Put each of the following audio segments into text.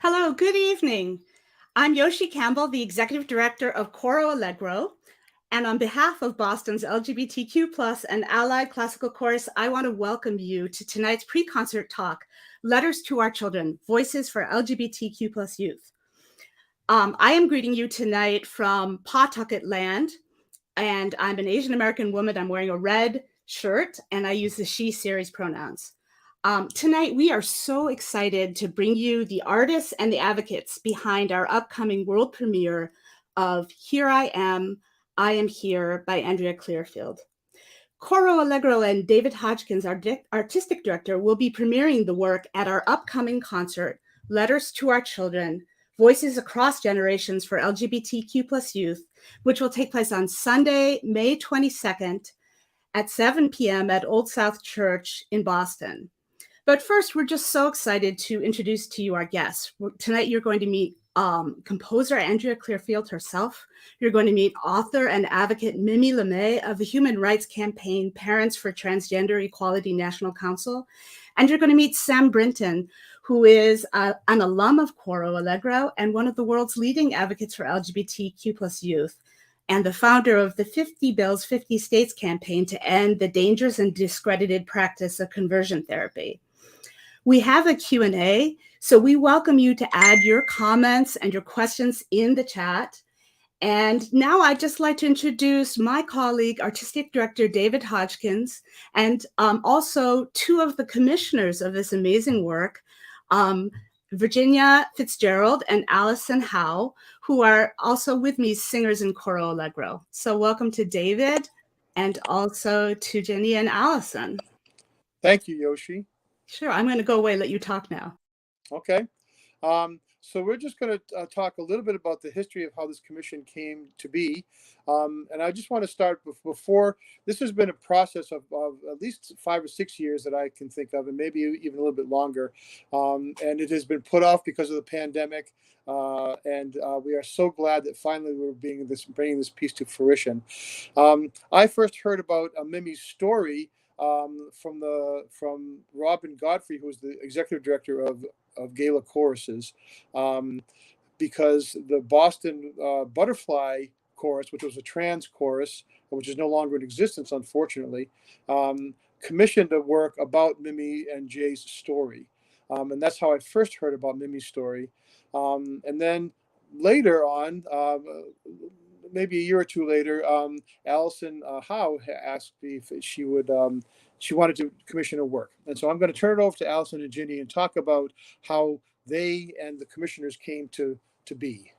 Hello, good evening. I'm Yoshi Campbell, the Executive Director of Coro Allegro. And on behalf of Boston's LGBTQ plus and allied classical chorus, I want to welcome you to tonight's pre-concert talk, Letters to Our Children, Voices for LGBTQ plus Youth. I am greeting you tonight from Pawtucket land, and I'm an Asian American woman. I'm wearing a red shirt, and I use the she series pronouns. Tonight, we are so excited to bring you the artists and the advocates behind our upcoming world premiere of Here I Am Here by Andrea Clearfield. Coro Allegro and David Hodgkins, our artistic director, will be premiering the work at our upcoming concert, Letters to Our Children, Voices Across Generations for LGBTQ plus Youth, which will take place on Sunday, May 22nd at 7 p.m. at Old South Church in Boston. But first, we're just so excited to introduce to you our guests. Tonight, you're going to meet composer Andrea Clearfield herself. You're going to meet author and advocate Mimi LeMay of the human rights campaign Parents for Transgender Equality National Council. And you're going to meet Sam Brinton, who is an alum of Coro Allegro and one of the world's leading advocates for LGBTQ plus youth, and the founder of the 50 Bills, 50 States campaign to end the dangerous and discredited practice of conversion therapy. We have a Q&A, so we welcome you to add your comments and your questions in the chat. And now I'd just like to introduce my colleague, Artistic Director David Hodgkins, and also two of the commissioners of this amazing work, Virginia Fitzgerald and Allison Howe, who are also with me, singers in Coro Allegro. So welcome to David, and also to Jenny and Allison. Thank you, Yoshi. Sure, I'm going to go away and let you talk now. Okay. So we're just going to talk a little bit about the history of how this commission came to be. And I just want to start before, this has been a process of at least 5 or 6 years that I can think of, and maybe even a little bit longer. And it has been put off because of the pandemic. And we are so glad that finally we're bringing this piece to fruition. I first heard about Mimi's story from Robin Godfrey, who was the executive director of Gala Choruses, because the Boston Butterfly Chorus, which was a trans chorus, which is no longer in existence, unfortunately, commissioned a work about Mimi and Jay's story. And that's how I first heard about Mimi's story. And then later on, maybe a year or two later, Allison Howe asked me if she wanted to commission her work. And so I'm going to turn it over to Allison and Ginny and talk about how they and the commissioners came to be.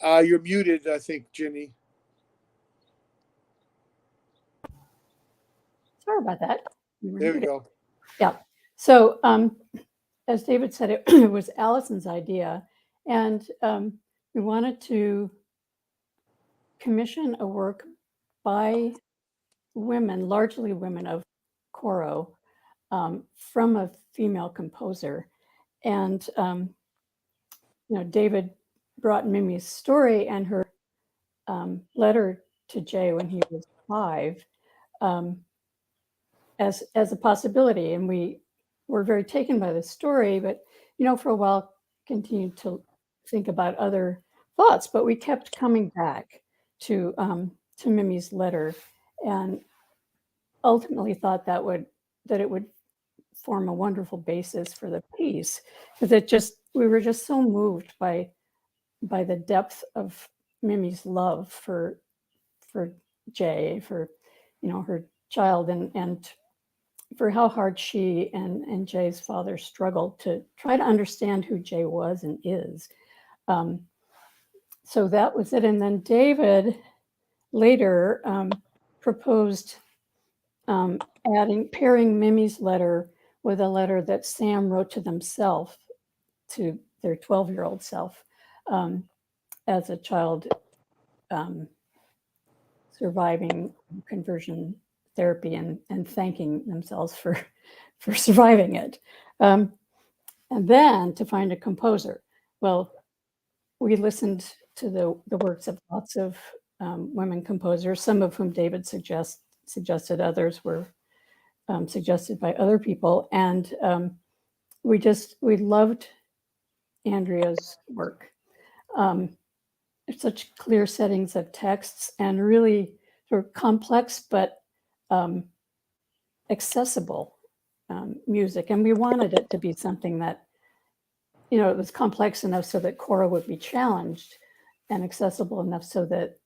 You're muted, I think, Ginny. Sorry about that. There we go. Yeah. So as David said, it was Allison's idea, and we wanted to commission a work by women, largely women of Coro, from a female composer. And David brought Mimi's story and her letter to Jay when he was 5 as a possibility, and we were very taken by the story, but for a while continued to think about other thoughts, but we kept coming back to Mimi's letter, and ultimately thought that it would form a wonderful basis for the piece, because we were just so moved by the depth of Mimi's love for Jay, for her child, and for how hard she and Jay's father struggled to try to understand who Jay was and is. So that was it. And then David later proposed pairing Mimi's letter with a letter that Sam wrote to themselves, to their 12-year-old self, as a child surviving conversion therapy and thanking themselves for surviving it. And then to find a composer. Well, we listened to the works of lots of women composers, some of whom David suggests suggested. Others were suggested by other people. And we loved Andrea's work. Such clear settings of texts and really sort of complex but accessible music. And we wanted it to be something that, you know, it was complex enough so that Cora would be challenged, and accessible enough so that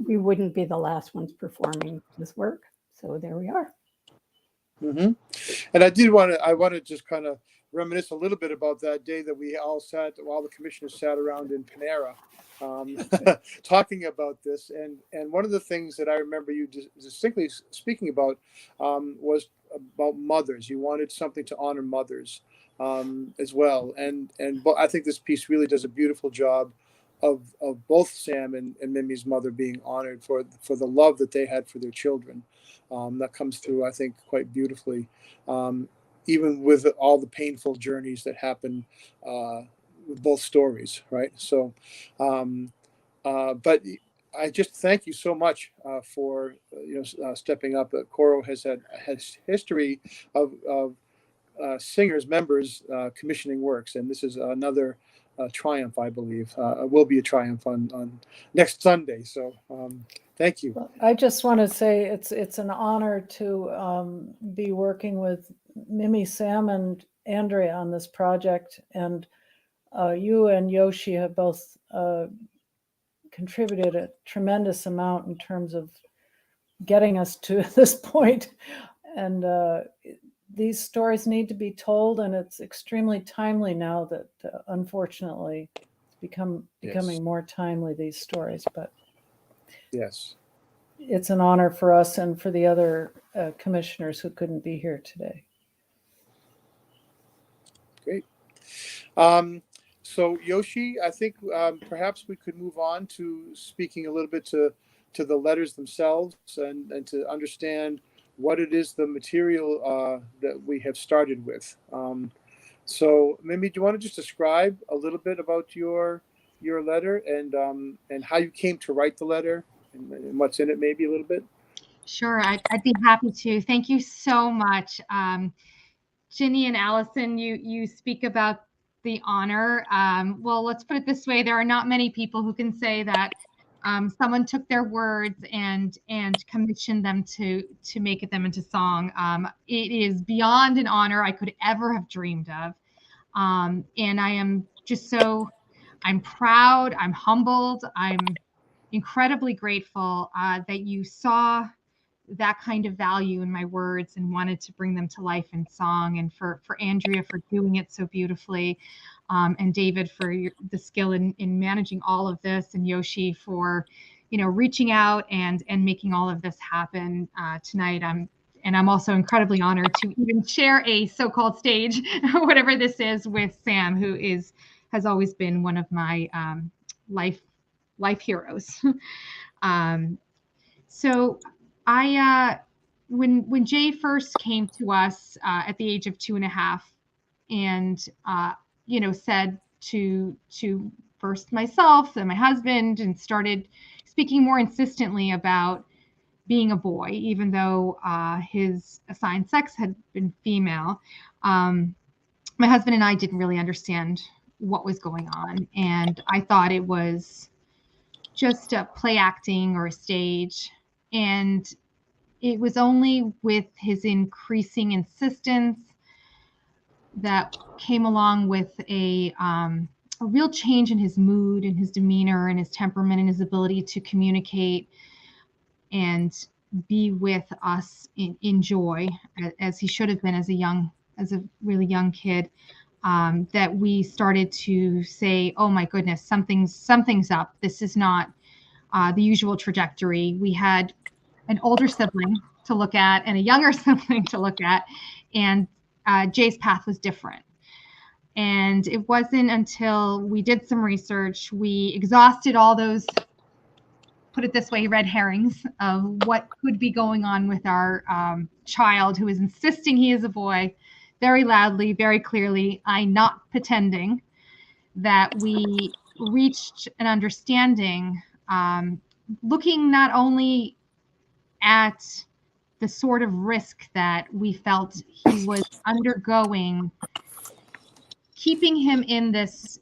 we wouldn't be the last ones performing this work. So there we are. Mm-hmm. And I want to just kind of reminisce a little bit about that day that we all the commissioners sat around in Panera, talking about this. And one of the things that I remember you distinctly speaking about was about mothers. You wanted something to honor mothers as well. And I think this piece really does a beautiful job of both Sam and Mimi's mother being honored for the love that they had for their children. That comes through, I think, quite beautifully, even with all the painful journeys that happen with both stories, right? So, but I just thank you so much for stepping up. Coro has history of singers, members commissioning works, and this is another triumph, I believe. It will be a triumph on next Sunday. So thank you. Well, I just want to say it's an honor to be working with Mimi, Sam, and Andrea on this project, and you and Yoshi have both contributed a tremendous amount in terms of getting us to this point. And these stories need to be told, and it's extremely timely now that unfortunately it's becoming more timely, these stories. But yes, it's an honor for us and for the other commissioners who couldn't be here today. Great. So Yoshi, I think perhaps we could move on to speaking a little bit to the letters themselves and to understand what it is, the material that we have started with. So Mimi, do you want to just describe a little bit about your letter and how you came to write the letter and what's in it, maybe a little bit? Sure, I'd be happy to. Thank you so much. Ginny and Allison, you speak about the honor. Well, let's put it this way. There are not many people who can say that someone took their words and commissioned them to make them into song. It is beyond an honor I could ever have dreamed of. And I am just I'm proud, I'm humbled, I'm incredibly grateful that you saw that kind of value in my words and wanted to bring them to life in song, and for Andrea for doing it so beautifully, and David for the skill in managing all of this, and Yoshi for reaching out and making all of this happen tonight. I'm also incredibly honored to even share a so-called stage, whatever this is, with Sam, who has always been one of my life heroes. So when Jay first came to us at the age of 2.5, and said to first myself and my husband, and started speaking more insistently about being a boy, even though his assigned sex had been female, my husband and I didn't really understand what was going on, and I thought it was just a play acting or a stage. And it was only with his increasing insistence that came along with a real change in his mood and his demeanor and his temperament and his ability to communicate and be with us in joy, as he should have been as a really young kid, that we started to say, oh my goodness, something's up. This is not the usual trajectory. We had an older sibling to look at and a younger sibling to look at, and Jay's path was different. And it wasn't until we did some research, we exhausted all those, put it this way, red herrings of what could be going on with our child who is insisting he is a boy, very loudly, very clearly. I'm not pretending, that we reached an understanding, looking not only at the sort of risk that we felt he was undergoing, keeping him in this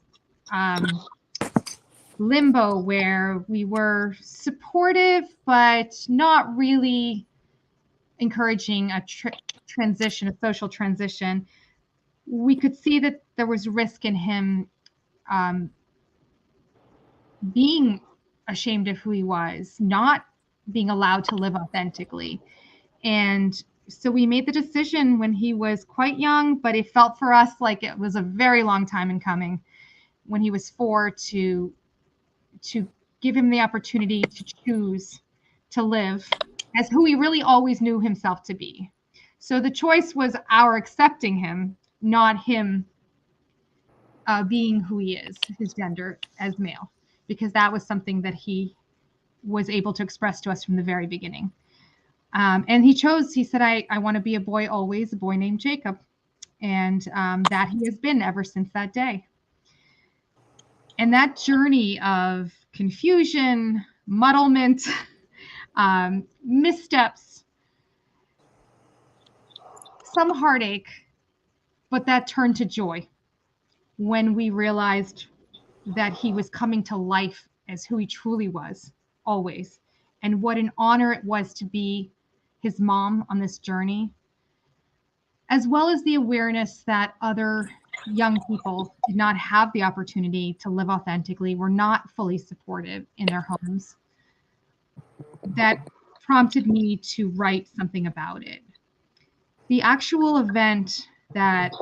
limbo where we were supportive but not really encouraging a transition, a social transition. We could see that there was risk in him being ashamed of who he was, not being allowed to live authentically. And so we made the decision when he was quite young, but it felt for us like it was a very long time in coming, when he was 4, to give him the opportunity to choose to live as who he really always knew himself to be. So the choice was our accepting him, not him being who he is, his gender as male, because that was something that he was able to express to us from the very beginning. And he said, I want to be a boy always, a boy named Jacob. And that he has been ever since that day. And that journey of confusion, muddlement, missteps, some heartache, but that turned to joy when we realized that he was coming to life as who he truly was, always. And what an honor it was to be his mom on this journey, as well as the awareness that other young people did not have the opportunity to live authentically, were not fully supportive in their homes. That prompted me to write something about it. The actual event that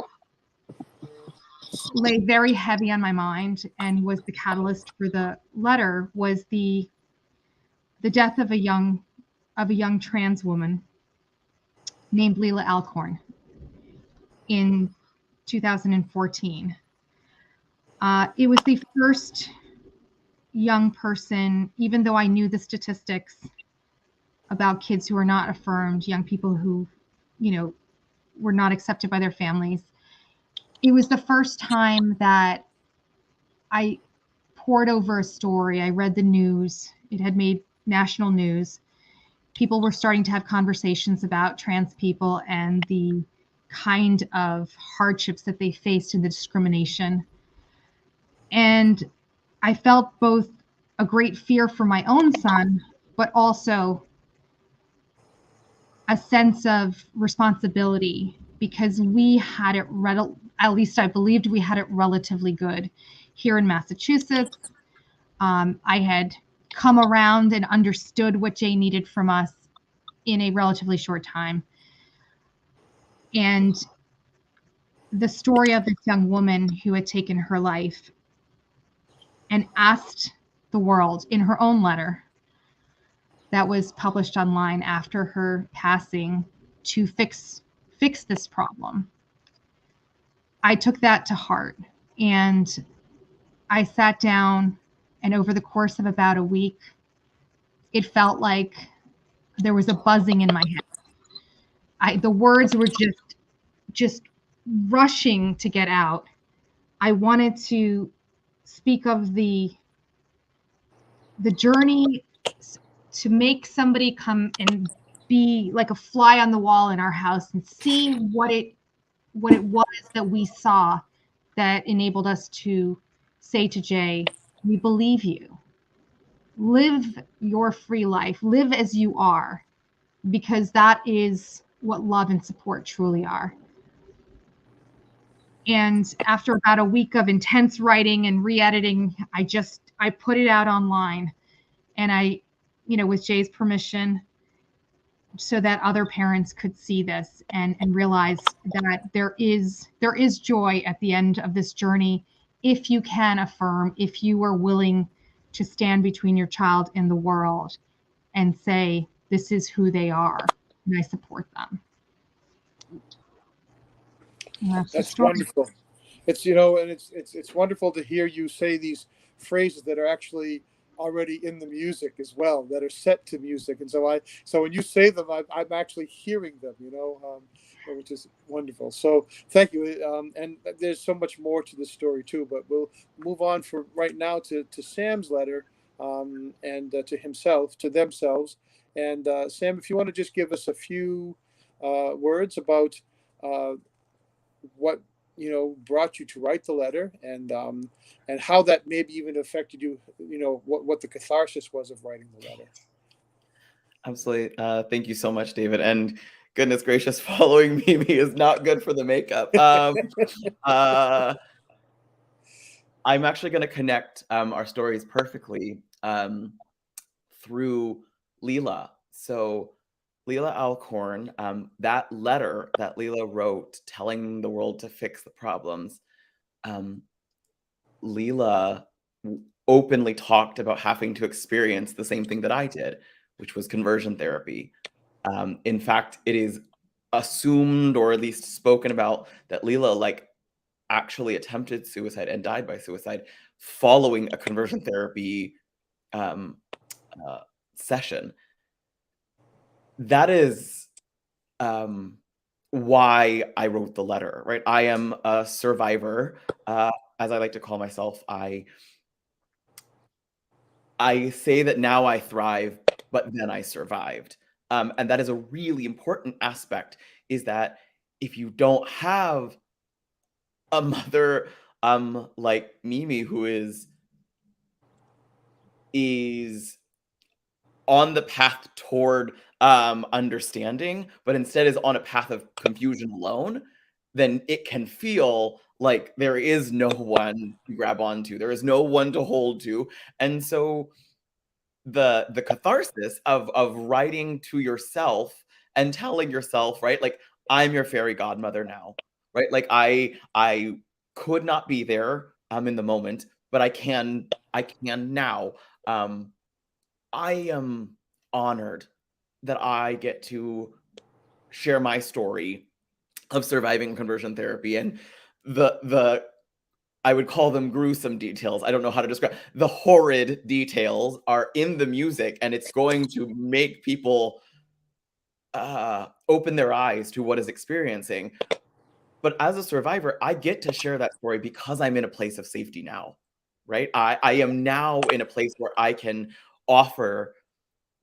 lay very heavy on my mind and was the catalyst for the letter was the death of a young trans woman named Leela Alcorn in 2014. It was the first young person, even though I knew the statistics about kids who are not affirmed, young people who, were not accepted by their families. It was the first time that I pored over a story. I read the news. It had made national news. People were starting to have conversations about trans people and the kind of hardships that they faced and the discrimination. And I felt both a great fear for my own son, but also a sense of responsibility, because we had it, at least I believed we had it relatively good here in Massachusetts. I had come around and understood what Jay needed from us in a relatively short time. And the story of this young woman who had taken her life and asked the world in her own letter that was published online after her passing to fix this problem. I took that to heart, and I sat down, and over the course of about a week, it felt like there was a buzzing in my head. The words were just rushing to get out. I wanted to speak of the journey to make somebody come and be like a fly on the wall in our house and see what it was that we saw that enabled us to say to Jay, we believe you. Live your free life. Live as you are, because that is what love and support truly are. And after about a week of intense writing and re-editing, I put it out online, and I, with Jay's permission, so that other parents could see this and realize that there is joy at the end of this journey if you can affirm, if you are willing to stand between your child and the world and say, this is who they are, and I support them. That's wonderful. It's, and it's wonderful to hear you say these phrases that are actually already in the music as well, that are set to music. And so when you say them, I'm actually hearing them, which is wonderful. So thank you. And there's so much more to the story too, but we'll move on for right now to Sam's letter, and to themselves. And Sam, if you want to just give us a few words about what brought you to write the letter, and how that maybe even affected you. What the catharsis was of writing the letter. Absolutely. Thank you so much, David. And goodness gracious, following Mimi is not good for the makeup. I'm actually going to connect our stories perfectly through Leela. So Leela Alcorn, that letter that Leela wrote telling the world to fix the problems, Leela openly talked about having to experience the same thing that I did, which was conversion therapy. In fact, it is assumed, or at least spoken about, that Leela actually attempted suicide and died by suicide following a conversion therapy session. That is why I wrote the letter, right? I am a survivor, as I like to call myself. I say that now I thrive, but then I survived. And that is a really important aspect, is that if you don't have a mother like Mimi, who is on the path toward understanding, but instead is on a path of confusion alone, then it can feel like there is no one to grab onto. There is no one to hold to. And so the catharsis of writing to yourself and telling yourself, right, like, I'm your fairy godmother now, right? Like, I could not be there in the moment, but I can now. I am honored that I get to share my story of surviving conversion therapy, and the I would call them gruesome details. I don't know how to describe. The horrid details are in the music, and it's going to make people open their eyes to what is experiencing. But as a survivor, I get to share that story because I'm in a place of safety now, right? I am now in a place where I can offer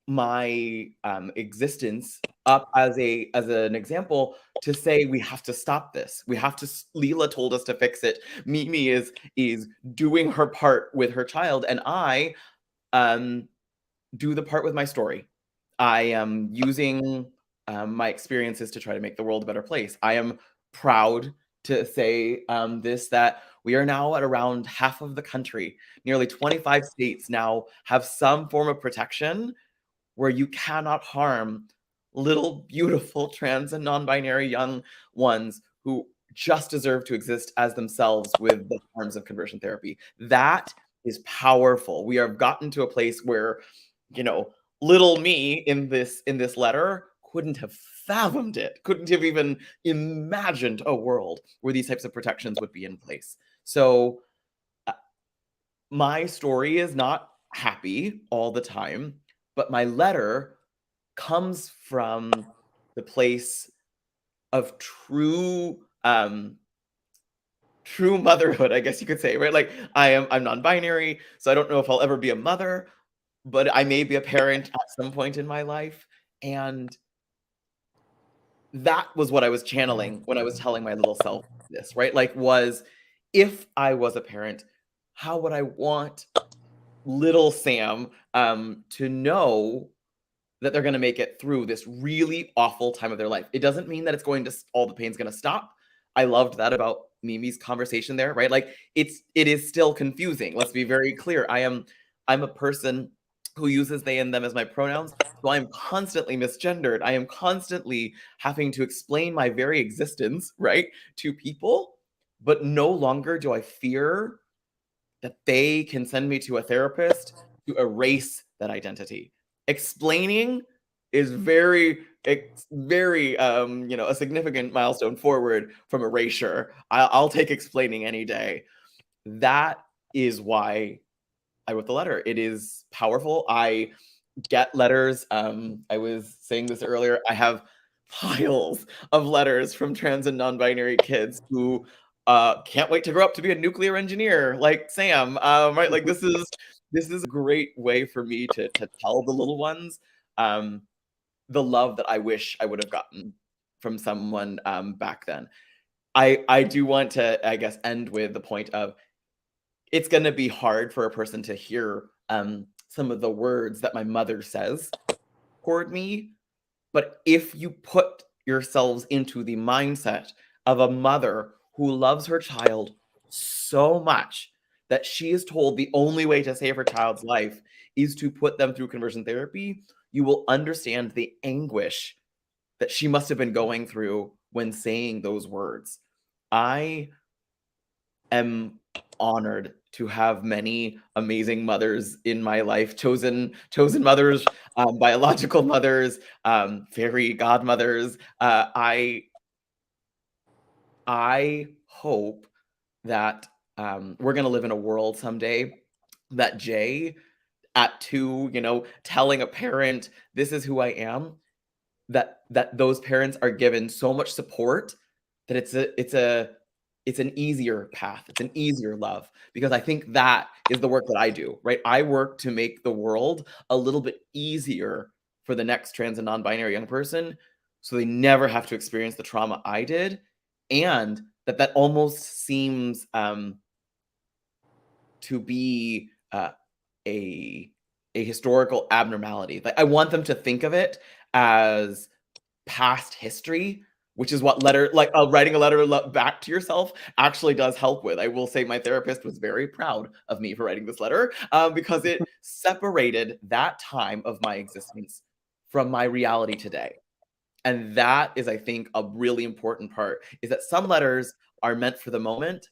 my existence up as an example to say, we have to stop this. We have to. Leela told us to fix it. Mimi is doing her part with her child, and I do the part with my story. I am using my experiences to try to make the world a better place. I am proud to say that we are now at around half of the country. Nearly 25 states now have some form of protection where you cannot harm little beautiful trans and non-binary young ones who just deserve to exist as themselves with the forms of conversion therapy. That is powerful. We have gotten to a place where, little me in this letter couldn't have fathomed it, couldn't have even imagined a world where these types of protections would be in place. So my story is not happy all the time, but my letter comes from the place of true motherhood, I guess you could say, right? Like, I'm non-binary, so I don't know if I'll ever be a mother, but I may be a parent at some point in my life. And that was what I was channeling when I was telling my little self this, right? Like, if I was a parent, how would I want little Sam to know that they're going to make it through this really awful time of their life? It doesn't mean that it's going to, all the pain's going to stop. I loved that about Mimi's conversation there, right? Like, it is still confusing. Let's be very clear. I'm a person who uses they and them as my pronouns. So I'm constantly misgendered. I am constantly having to explain my very existence, right, to people. But no longer do I fear that they can send me to a therapist to erase that identity. Explaining is very a significant milestone forward from erasure. I'll take explaining any day. That is why I wrote the letter. It is powerful. I get letters. I was saying this earlier. I have piles of letters from trans and non-binary kids who can't wait to grow up to be a nuclear engineer like Sam. Right? Like, this is a great way for me to tell the little ones the love that I wish I would have gotten from someone back then. I do want to, I guess, end with the point of it's going to be hard for a person to hear some of the words that my mother says toward me. But if you put yourselves into the mindset of a mother who loves her child so much that she is told the only way to save her child's life is to put them through conversion therapy, you will understand the anguish that she must have been going through when saying those words. I am honored to have many amazing mothers in my life, chosen mothers, biological mothers, fairy godmothers. I hope that we're going to live in a world someday that Jay at 2, telling a parent, this is who I am, that those parents are given so much support that it's an easier path. It's an easier love, because I think that is the work that I do, right? I work to make the world a little bit easier for the next trans and non-binary young person, so they never have to experience the trauma I did, and that almost seems to be a historical abnormality. Like, I want them to think of it as past history, which is what writing a letter back to yourself actually does help with. I will say my therapist was very proud of me for writing this letter because it separated that time of my existence from my reality today. And that is, I think, a really important part, is that some letters are meant for the moment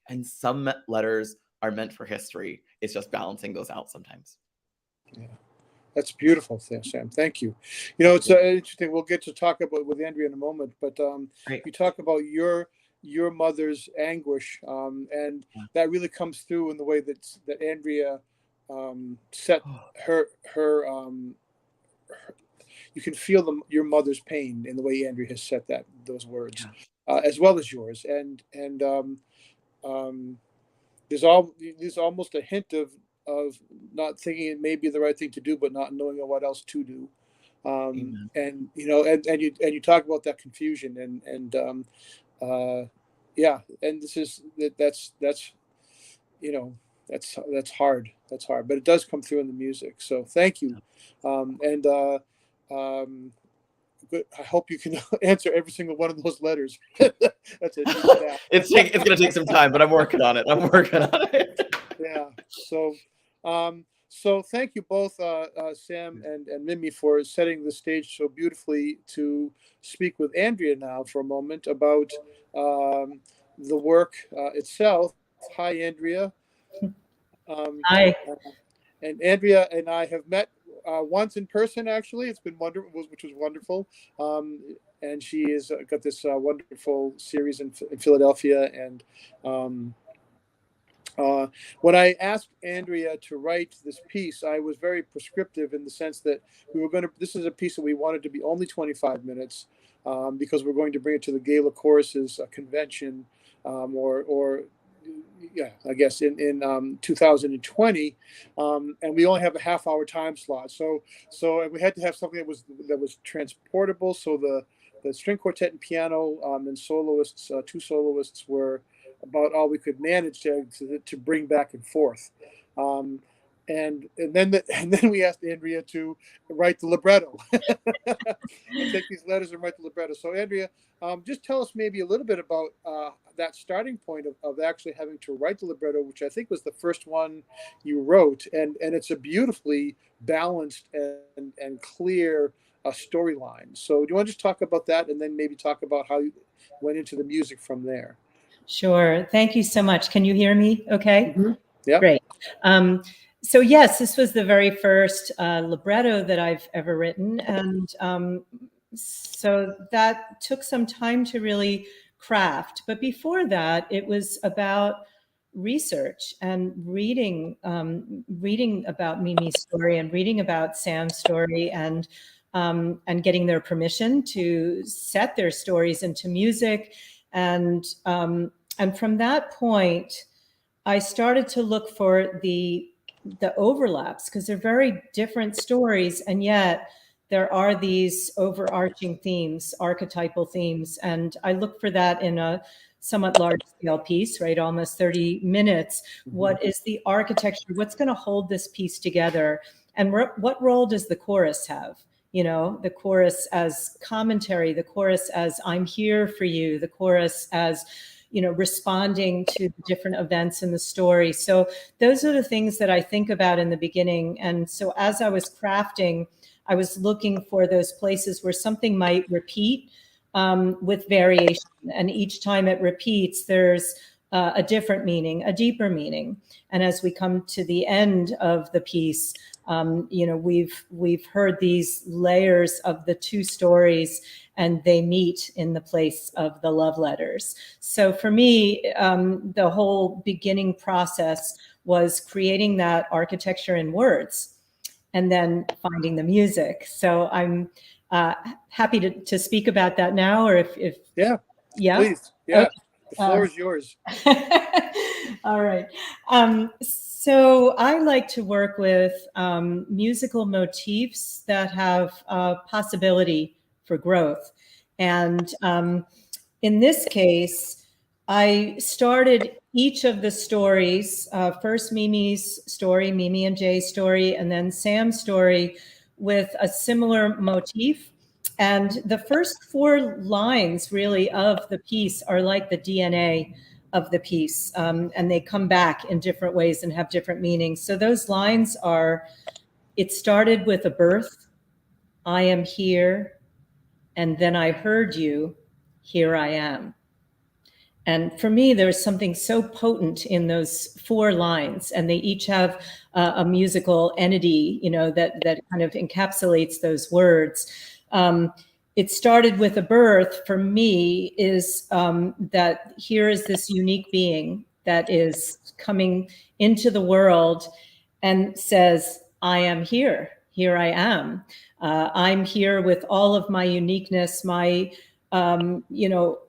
and some letters are meant for history. It's just balancing those out sometimes. Yeah. That's beautiful, Sam. Thank you. It's interesting. We'll get to talk about with Andrea in a moment, but you talk about your mother's anguish, and that really comes through in the way that Andrea set her. You can feel your mother's pain in the way Andrea has set those words, as well as yours, and there's almost a hint of not thinking it may be the right thing to do, but not knowing what else to do. And you talk about that confusion and this is that's hard. That's hard, but it does come through in the music. So thank you. I hope you can answer every single one of those letters. That's it. It's going to take some time, but I'm working on it. Yeah. So thank you both, Sam and Mimi, for setting the stage so beautifully to speak with Andrea now for a moment about the work itself. Hi, Andrea. Hi. And Andrea and I have met once in person, actually. It's been wonderful, which was wonderful. And she has got this wonderful series in Philadelphia. And when I asked Andrea to write this piece, I was very prescriptive in the sense that this is a piece that we wanted to be only 25 minutes because we're going to bring it to the Gala Choruses convention I guess in 2020, and we only have a half-hour time slot. So we had to have something that was transportable. So the string quartet and piano and soloists, 2 soloists, were about all we could manage to bring back and forth. And then we asked Andrea to write the libretto, and take these letters and write the libretto. So Andrea, just tell us maybe a little bit about that starting point of actually having to write the libretto, which I think was the first one you wrote, and it's a beautifully balanced and clear storyline. So do you want to just talk about that, and then maybe talk about how you went into the music from there? Sure. Thank you so much. Can you hear me okay? Mm-hmm. Yeah. Great. So yes, this was the very first libretto that I've ever written. And so that took some time to really craft. But before that, it was about research and reading about Mimi's story and reading about Sam's story and getting their permission to set their stories into music. And from that point, I started to look for the overlaps, because they're very different stories, and yet there are these overarching themes, archetypal themes, and I look for that in a somewhat large scale piece, right? Almost 30 minutes. What is the architecture? What's going to hold this piece together? And what role does the chorus have? You know, the chorus as commentary, the chorus as I'm here for you, the chorus as, you know, responding to the different events in the story. So those are the things that I think about in the beginning. And so as I was crafting, I was looking for those places where something might repeat with variation. And each time it repeats, there's a different meaning, a deeper meaning. And as we come to the end of the piece, you know, we've heard these layers of the two stories, and they meet in the place of the love letters. So for me, the whole beginning process was creating that architecture in words and then finding the music. So I'm happy to speak about that now, or if Yeah, yeah, please. Yeah, okay. The floor is yours. All right. So I like to work with musical motifs that have possibility for growth. And in this case, I started each of the stories, first Mimi's story, Mimi and Jay's story, and then Sam's story, with a similar motif. And the first 4 lines really of the piece are like the DNA of the piece, and they come back in different ways and have different meanings. So those lines are, it started with a birth, I am here, and then I heard you, here I am. And for me, there's something so potent in those 4 lines, and they each have a musical entity, you know, that kind of encapsulates those words. It started with a birth for me is that here is this unique being that is coming into the world and says, I am here. Here I am. I'm here with all of my uniqueness, my, you know,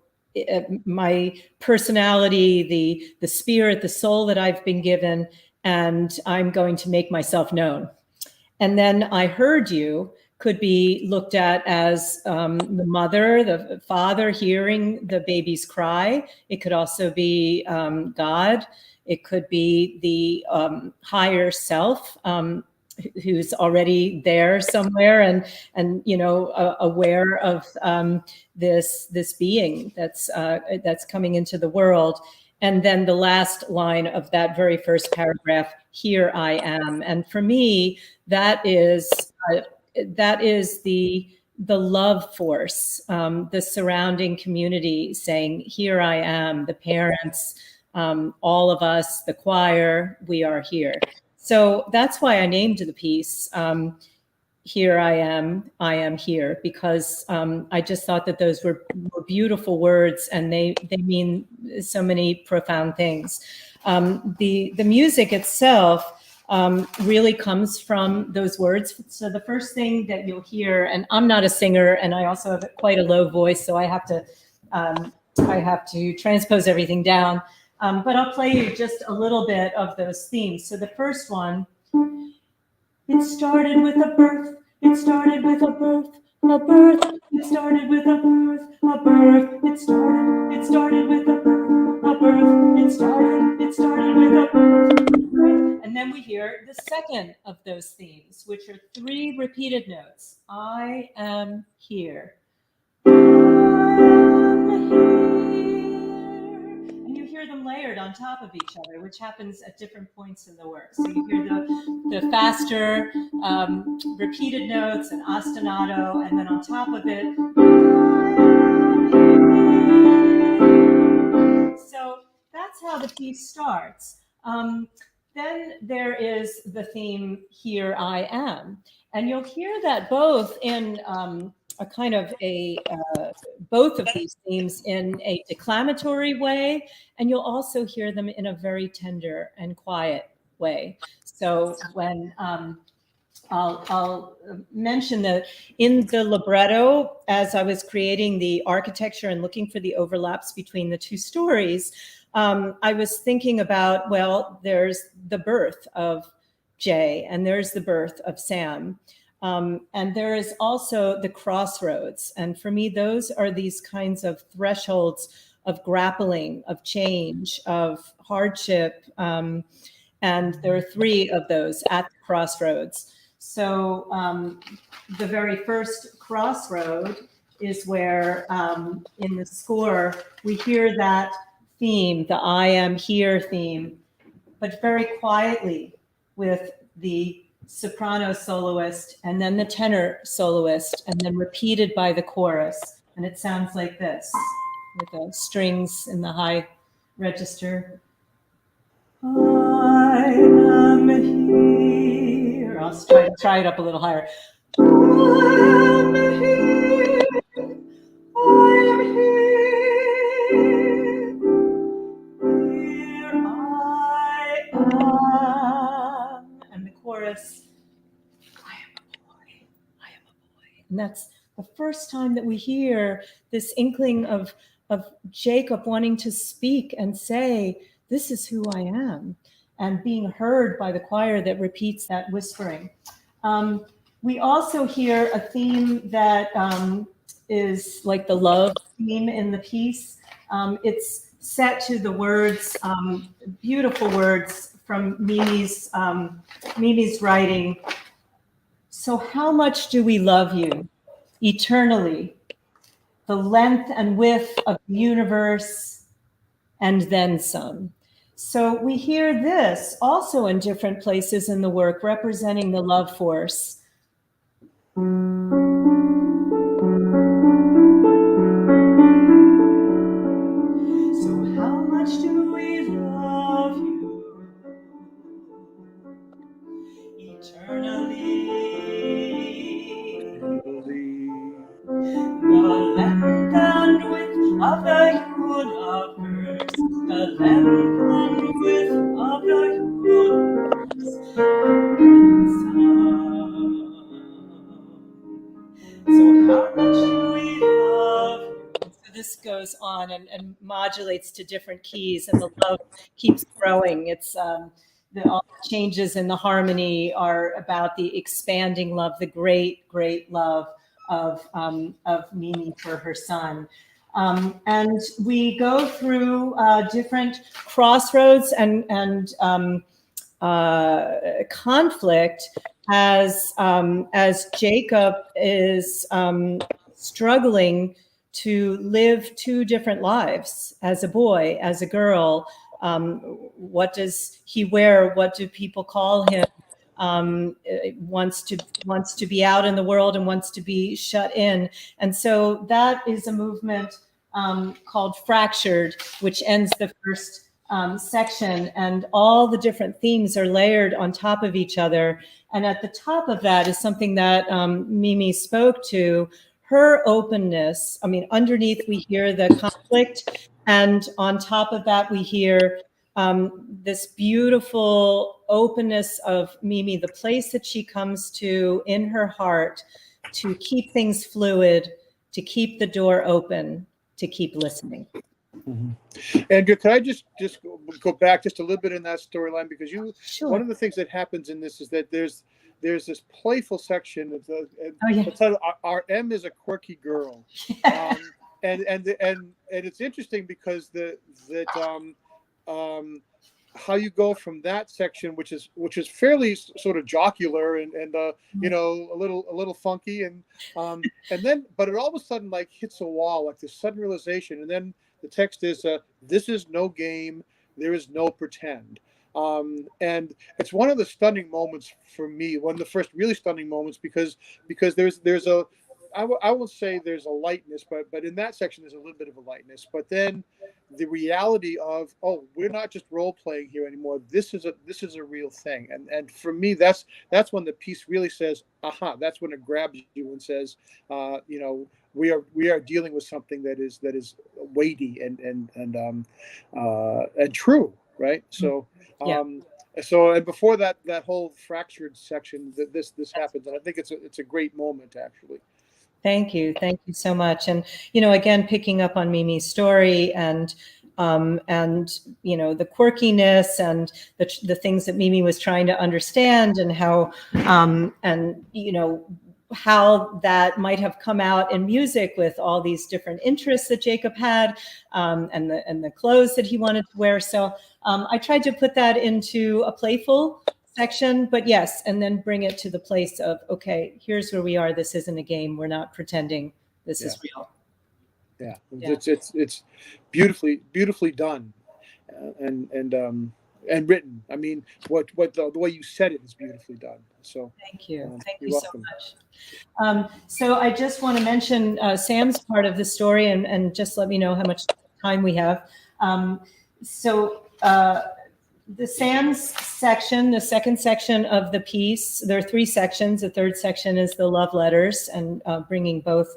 my personality, the spirit, the soul that I've been given, and I'm going to make myself known. And then I heard you could be looked at as the mother, the father hearing the baby's cry. It could also be God. It could be the higher self, who's already there somewhere and you know aware of this being that's coming into the world. And then the last line of that very first paragraph, here I am. And for me, that is the love force, the surrounding community saying, here I am, the parents, all of us, the choir, we are here. So that's why I named the piece, Here I Am Here, because I just thought that those were beautiful words, and they mean so many profound things. The music itself really comes from those words. So the first thing that you'll hear, and I'm not a singer, and I also have quite a low voice, so I have to transpose everything down. But I'll play you just a little bit of those themes. So the first one, it started with a birth, it started with a birth, a birth, it started with a birth, a birth, it started with a birth, a birth, it started with a birth. And then we hear the second of those themes, which are 3 repeated notes. I am here. Hear them layered on top of each other, which happens at different points in the work. So you hear the faster repeated notes and ostinato, and then on top of it. So that's how the piece starts. Then there is the theme, Here I Am. And you'll hear that both in a kind of both of these themes in a declamatory way, and you'll also hear them in a very tender and quiet way. So when I'll mention that in the libretto, as I was creating the architecture and looking for the overlaps between the 2 stories, I was thinking about, well, there's the birth of Jay and there's the birth of Sam. And there is also the crossroads. And for me, those are these kinds of thresholds of grappling, of change, of hardship. And there are 3 of those at the crossroads. So the very first crossroad is where in the score, we hear that theme, the I am here theme, but very quietly with the soprano soloist and then the tenor soloist and then repeated by the chorus. And it sounds like this with the strings in the high register. I am here. I'll try it up a little higher. I am here. I am here. Here I am. And the chorus, I am a boy. I am a boy. And that's the first time that we hear this inkling of Jacob wanting to speak and say, this is who I am, and being heard by the choir that repeats that whispering. We also hear a theme that is like the love theme in the piece. It's set to the words, beautiful words from Mimi's writing. So how much do we love you eternally? The length and width of the universe, and then some. So we hear this also in different places in the work, representing the love force. So how much do we love you eternally? The length and width of the universe, the length and width of the universe, and some. So how much do we love you? So this goes on and modulates to different keys, and the love keeps growing. It's all the changes in the harmony are about the expanding love, the great, great love of Mimi for her son. And we go through different crossroads and conflict as Jacob is struggling to live 2 different lives, as a boy, as a girl. What does he wear? What do people call him? Wants to be out in the world and wants to be shut in. And so that is a movement called Fractured, which ends the first section, and all the different themes are layered on top of each other. And at the top of that is something that Mimi spoke to, her openness. I mean, underneath we hear the conflict, and on top of that we hear this beautiful openness of Mimi, the place that she comes to in her heart to keep things fluid, to keep the door open, to keep listening. Mm-hmm. Andrew, could I just go back just a little bit in that storyline, because Sure. One of the things that happens in this is that there's this playful section of the yeah. Our M is a quirky girl, and it's interesting because how you go from that section, which is fairly sort of jocular and you know, a little funky, and then but it all of a sudden like hits a wall, like this sudden realization, and then the text is this is no game, there is no pretend. And it's one of the stunning moments for me, one of the first really stunning moments, because there's a I won't say there's a lightness, but in that section there's a little bit of a lightness. But then the reality of, oh, we're not just role playing here anymore. This is a real thing. And for me, that's when the piece really says, aha. That's when it grabs you and says, you know, we are dealing with something that is weighty and true, right? So. So and before that whole fractured section, this happens, and I think it's a great moment, actually. Thank you so much. And you know, again, picking up on Mimi's story and and the quirkiness and the things that Mimi was trying to understand, and how how that might have come out in music with all these different interests that Jacob had, and the clothes that he wanted to wear. So I tried to put that into a playful section, but yes, and then bring it to the place of, okay, here's where we are. This isn't a game. We're not pretending this is real. Yeah, Yeah. It's beautifully done, and written. I mean, what the way you said it is beautifully done. So thank you, thank you're you welcome. so much. So I just want to mention Sam's part of the story, and just let me know how much time we have. The Sam's section, the second section of the piece, there are 3 sections. The third section is the love letters, and bringing both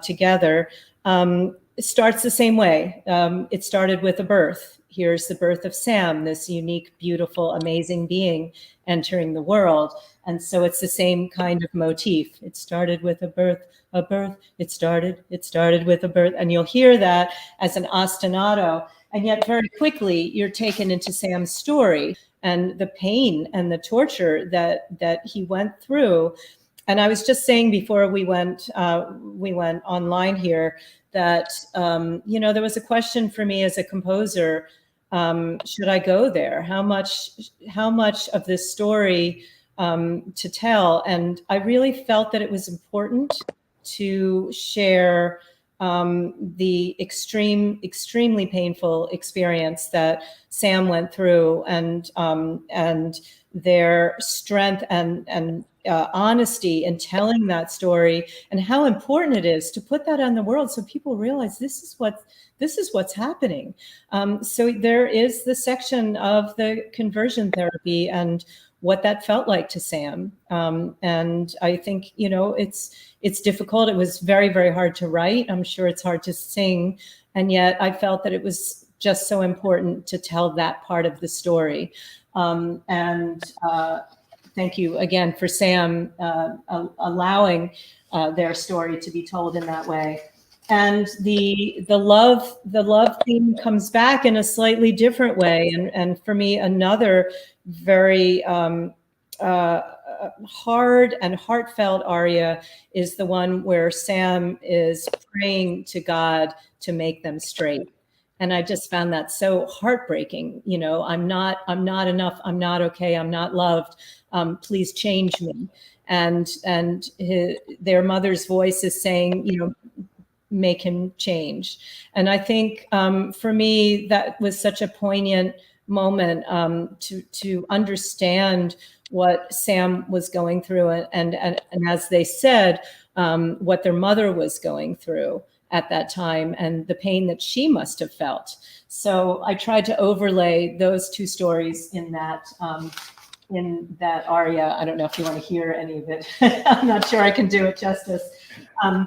together. It starts the same way. It started with a birth. Here's the birth of Sam, this unique, beautiful, amazing being entering the world. And so it's the same kind of motif. It started with a birth, it started with a birth. And you'll hear that as an ostinato. And yet very quickly, you're taken into Sam's story and the pain and the torture that he went through. And I was just saying before we went online here that, there was a question for me as a composer, should I go there? How much of this story to tell? And I really felt that it was important to share the extremely painful experience that Sam went through, and their strength and honesty in telling that story, and how important it is to put that on the world so people realize this is what's happening. So there is the section of the conversion therapy and what that felt like to Sam. And I think, it's difficult. It was very, very hard to write. I'm sure it's hard to sing. And yet I felt that it was just so important to tell that part of the story. Thank you again for Sam allowing their story to be told in that way. And the love theme comes back in a slightly different way. And for me, another very hard and heartfelt aria is the one where Sam is praying to God to make them straight. And I just found that so heartbreaking. I'm not enough. I'm not okay. I'm not loved. Please change me. And their mother's voice is saying, make him change. And I think for me, that was such a poignant moment to understand what Sam was going through, and as they said, what their mother was going through at that time, and the pain that she must have felt. So I tried to overlay those 2 stories in that aria. I don't know if you want to hear any of it. I'm not sure I can do it justice. And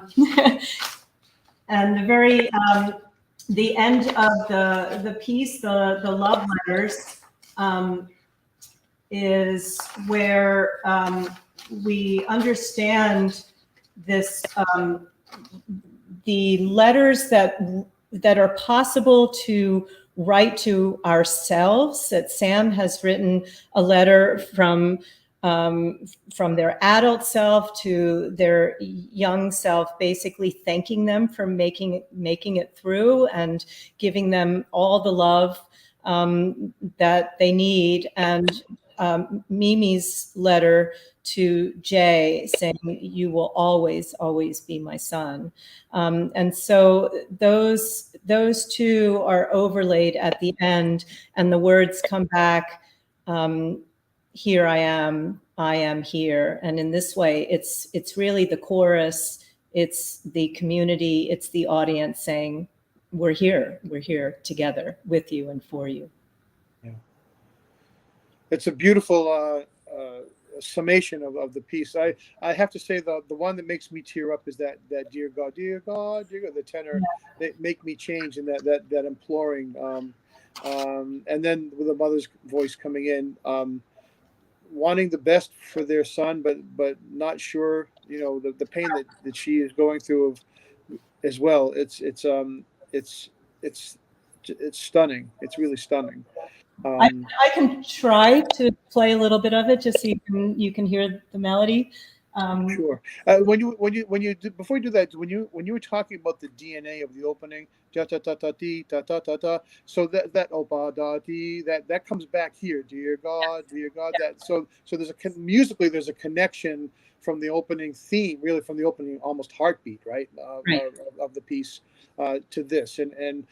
the end of the piece, the love letters, is where we understand this, the letters that are possible to write to ourselves. That Sam has written a letter from their adult self to their young self, basically thanking them for making it through and giving them all the love that they need. And Mimi's letter to Jay saying, "You will always, always be my son." And so those 2 are overlaid at the end, and the words come back, "Here I am here." And in this way, it's really the chorus, it's the community, it's the audience saying, we're here together with you and for you. Yeah. It's a beautiful summation of the piece. I have to say the one that makes me tear up is that dear God, dear God, dear God, the tenor, that make me change, and that imploring, and then with the mother's voice coming in, wanting the best for their son, but not sure, the pain that she is going through as well. It's it's stunning. It's really stunning. I can try to play a little bit of it just so you can hear the melody. Sure. Before you do that, when you were talking about the DNA of the opening, da da da da dee, da da da da, so that oh ba da dee, that comes back here, dear God, that so there's musically there's a connection from the opening theme, really from the opening almost heartbeat, right, Right. of the piece to this, and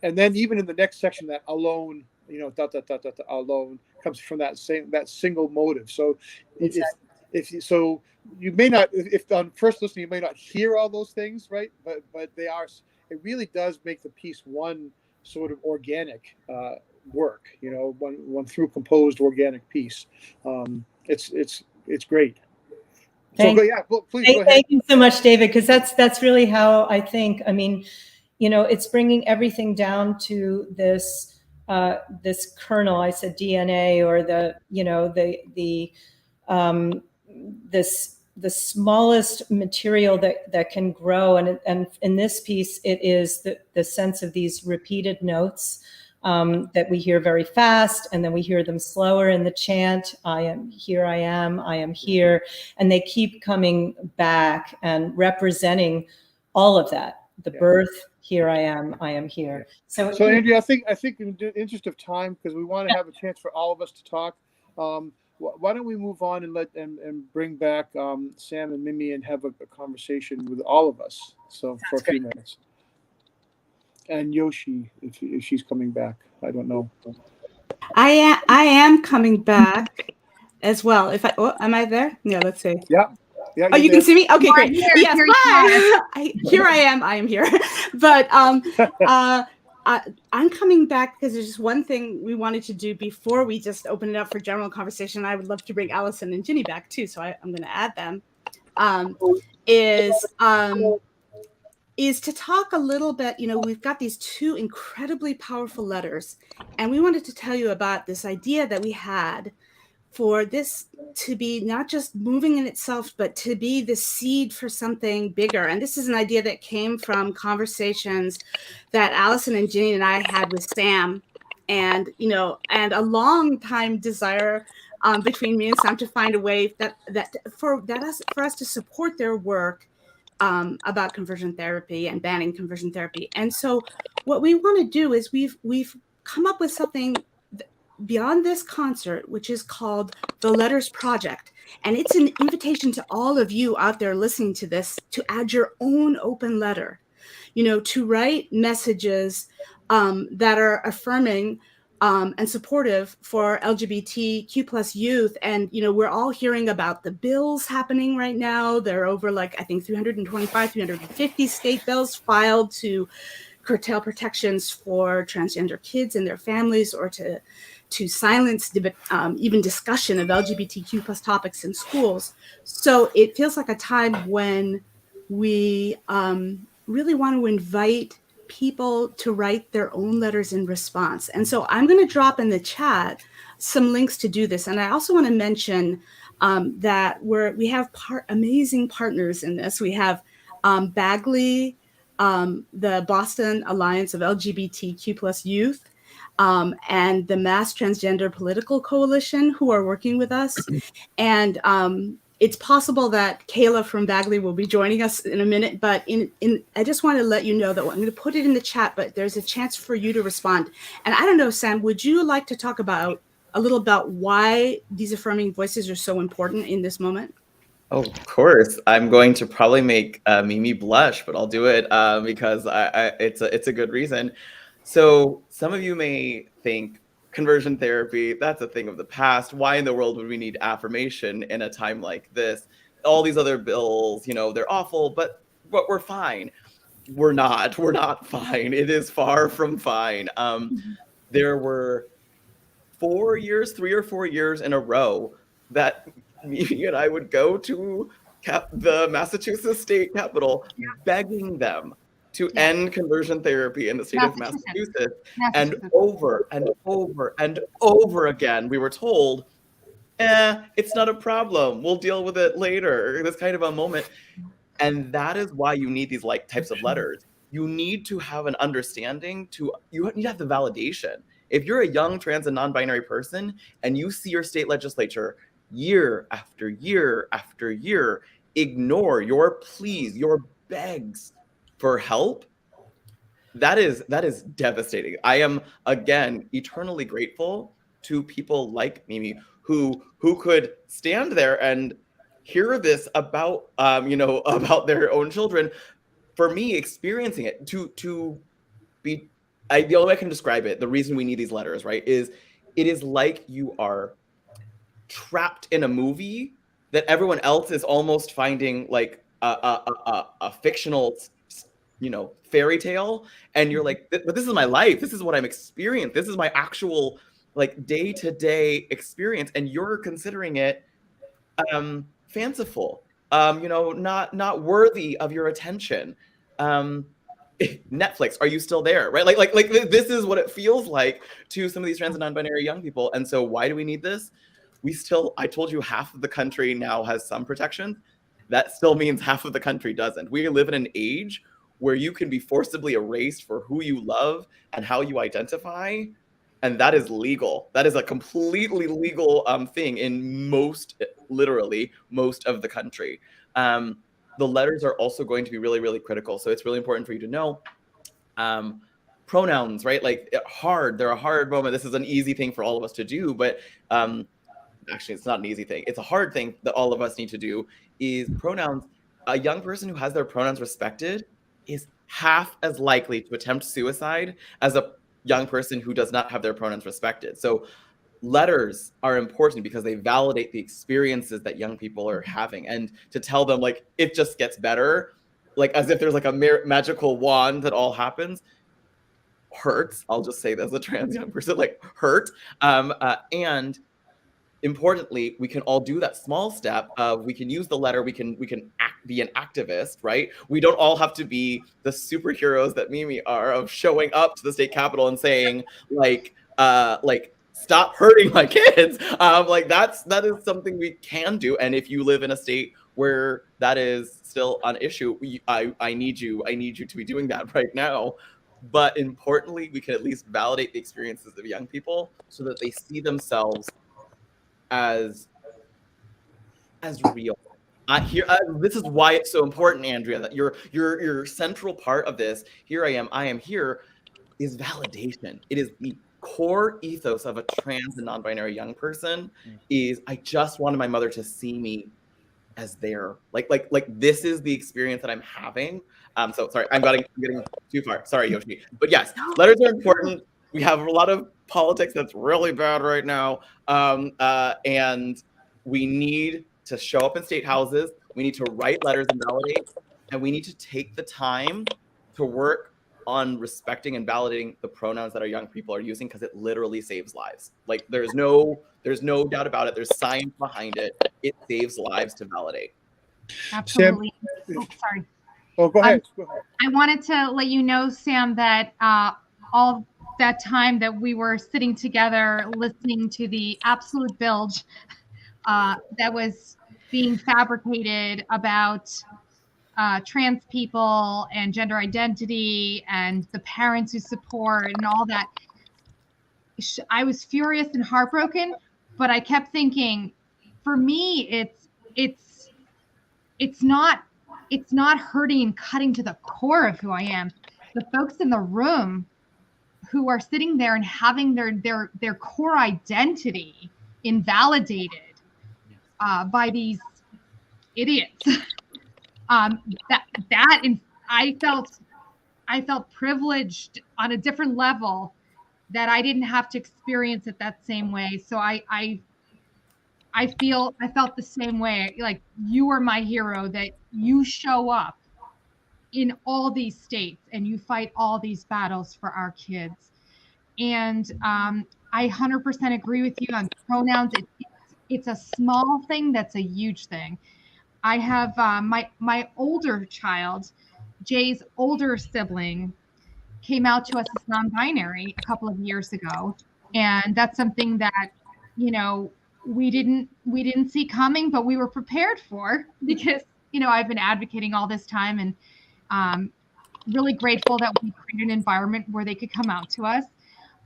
then even in the next section, that alone, da da da da da alone comes from that single motive. So Exactly. so you may not, if on first listening, you may not hear all those things, right? But they are. It really does make the piece one sort of organic work. One through composed organic piece. It's great. Thank, Please go ahead. thank you so much, David, because that's really how I think. I mean, it's bringing everything down to this this kernel. I said DNA, or the smallest material that can grow. And in this piece, it is the sense of these repeated notes that we hear very fast, and then we hear them slower in the chant. I am here, I am here. And they keep coming back and representing all of that. The birth, here I am here. So Andrea, I think in the interest of time, because we want to have a chance for all of us to talk, why don't we move on and bring back Sam and Mimi and have a conversation with all of us? So for a few minutes. And Yoshi, if she's coming back, I don't know. I am coming back as well. Am I there? Yeah, let's see. Yeah. Oh, you can see me? Okay, great. Here, Yes, here bye. Here I am here. But I'm coming back because there's just one thing we wanted to do before we just open it up for general conversation. I would love to bring Allison and Ginny back too, so I'm going to add them. Is to talk a little bit, we've got these two incredibly powerful letters, and we wanted to tell you about this idea that we had for this to be not just moving in itself, but to be the seed for something bigger. And this is an idea that came from conversations that Allison and Ginny and I had with Sam, and a long time desire between me and Sam to find a way for us to support their work about conversion therapy and banning conversion therapy. And so what we want to do is we've come up with something beyond this concert, which is called the Letters Project. And it's an invitation to all of you out there listening to this to add your own open letter, to write messages that are affirming and supportive for LGBTQ plus youth. And, we're all hearing about the bills happening right now. There are over I think 325, 350 state bills filed to curtail protections for transgender kids and their families, or to silence even discussion of LGBTQ plus topics in schools. So it feels like a time when we really want to invite people to write their own letters in response. And so I'm going to drop in the chat some links to do this. And I also want to mention that we have amazing partners in this. We have Bagley, the Boston Alliance of LGBTQ plus Youth, and the Mass Transgender Political Coalition, who are working with us. And it's possible that Kayla from Bagley will be joining us in a minute, but I just want to let you know that I'm going to put it in the chat, but there's a chance for you to respond. And I don't know, Sam, would you like to talk a little about why these affirming voices are so important in this moment? Oh, of course. I'm going to probably make Mimi blush, but I'll do it because it's a good reason. So some of you may think conversion therapy, that's a thing of the past. Why in the world would we need affirmation in a time like this? All these other bills, they're awful, but we're fine. We're not fine. It is far from fine. There were 3 or 4 years in a row that Mimi and I would go to the Massachusetts state capitol begging them to end conversion therapy in the state of Massachusetts. And over and over and over again, we were told, it's not a problem. We'll deal with it later. This kind of a moment. And that is why you need these types of letters. you need to have an understanding you need to have the validation. If you're a young trans and non-binary person and you see your state legislature year after year after year ignore your pleas, your begs for help, that is devastating. I am, again, eternally grateful to people like Mimi who could stand there and hear this about about their own children. For me, experiencing it to be, the only way I can describe it, the reason we need these letters, right, is it is like you are trapped in a movie that everyone else is almost finding like a fictional, fairy tale, and you're like, but this is my life, this is what I'm experiencing, this is my actual like day-to-day experience, and you're considering it fanciful, not worthy of your attention. Netflix, are you still there? Right? Like this is what it feels like to some of these trans and non-binary young people. And so why do we need this? I told you half of the country now has some protection. That still means half of the country doesn't. We live in an age where you can be forcibly erased for who you love and how you identify. And that is legal. That is a completely legal thing in literally most of the country. The letters are also going to be really, really critical. So it's really important for you to know pronouns, right? Like they're a hard moment. This is an easy thing for all of us to do, but actually it's not an easy thing. It's a hard thing that all of us need to do is pronouns. A young person who has their pronouns respected is half as likely to attempt suicide as a young person who does not have their pronouns respected. So letters are important because they validate the experiences that young people are having, and to tell them like it just gets better, like as if there's like a magical wand that all happens, hurts. I'll just say that as a trans young person, like hurt. And importantly, we can all do that small step of we can use the letter, we can be an activist, right? We don't all have to be the superheroes that Mimi are of showing up to the state capitol and saying like stop hurting my kids. That is something we can do. And if you live in a state where that is still an issue, I need you to be doing that right now. But importantly, we can at least validate the experiences of young people so that they see themselves as real. This is why it's so important, Andrea, that your central part of this, I am here, is validation. It is the core ethos of a trans and non-binary young person is I just wanted my mother to see me as there. Like this is the experience that I'm having. So sorry, I'm getting too far. Sorry, Yoshi. But yes, letters are important. We have a lot of politics that's really bad right now. And we need to show up in state houses. We need to write letters and validate. And we need to take the time to work on respecting and validating the pronouns that our young people are using, because it literally saves lives. Like there's no doubt about it. There's science behind it. It saves lives to validate. Absolutely. Sam, sorry. Oh, go ahead. I wanted to let you know, Sam, that all that time that we were sitting together listening to the absolute bilge that was being fabricated about trans people and gender identity and the parents who support and all that, I was furious and heartbroken, but I kept thinking, for me, it's not hurting and cutting to the core of who I am. The folks in the room who are sitting there and having their core identity invalidated by these idiots. I felt privileged on a different level that I didn't have to experience it that same way. So I felt the same way. Like, you are my hero, that you show up in all these states and you fight all these battles for our kids. And I 100% agree with you on pronouns. It's a small thing that's a huge thing. I have my older child, Jay's older sibling, came out to us as non-binary a couple of years ago, and that's something that we didn't see coming, but we were prepared for, because I've been advocating all this time, and really grateful that we created an environment where they could come out to us.